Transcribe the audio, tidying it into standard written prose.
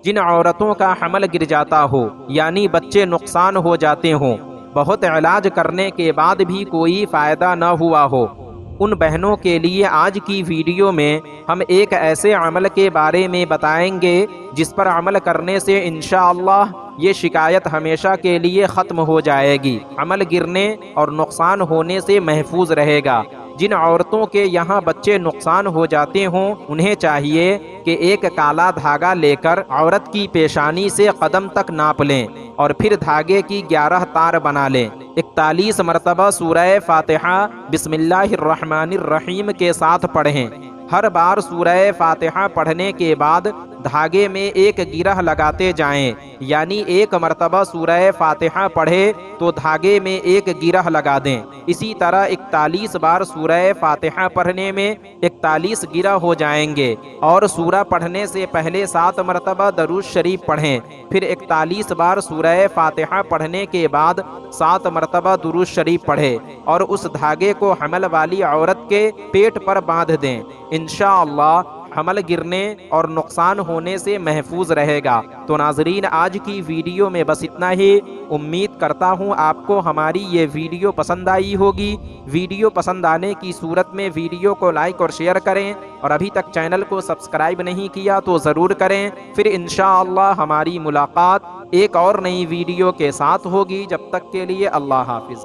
जिन औरतों का हमल गिर जाता हो यानी बच्चे नुकसान हो जाते हों, बहुत इलाज करने के बाद भी कोई फ़ायदा न हुआ हो, उन बहनों के लिए आज की वीडियो में हम एक ऐसे अमल के बारे में बताएंगे जिस पर अमल करने से इंशाअल्लाह ये शिकायत हमेशा के लिए ख़त्म हो जाएगी, अमल गिरने और नुकसान होने से महफूज रहेगा। जिन औरतों के यहाँ बच्चे नुकसान हो जाते हों, उन्हें चाहिए कि एक काला धागा लेकर औरत की पेशानी से कदम तक नाप लें और फिर धागे की 11 तार बना लें। 41 मरतबा सूरह फातिहा बिस्मिल्लाहिर्रहमानिर्रहीम के साथ पढ़ें। हर बार सूरह फातिहा पढ़ने के बाद धागे में एक गिरह लगाते जाएं, यानी एक मरतबा सूरह फातिहा पढ़े तो धागे में एक गिरह लगा दें। इसी तरह 41 बार सूरह फातिहा पढ़ने में 41 गिरह हो जाएंगे और सूरा पढ़ने से पहले 7 मरतबा दरूद शरीफ पढ़ें। फिर 41 बार सूरह फातिहा पढ़ने के बाद 7 मरतबा दुरूद शरीफ पढ़ें और उस धागे को हमल वाली औरत के पेट पर बांध दें। इंशाअल्लाह हमल गिरने और नुकसान होने से महफूज रहेगा। तो नाजरीन, आज की वीडियो में बस इतना ही। उम्मीद करता हूँ आपको हमारी ये वीडियो पसंद आई होगी। वीडियो पसंद आने की सूरत में वीडियो को लाइक और शेयर करें और अभी तक चैनल को सब्सक्राइब नहीं किया तो ज़रूर करें। फिर इंशाअल्लाह हमारी मुलाकात एक और नई वीडियो के साथ होगी। जब तक के लिए अल्लाह हाफिज़।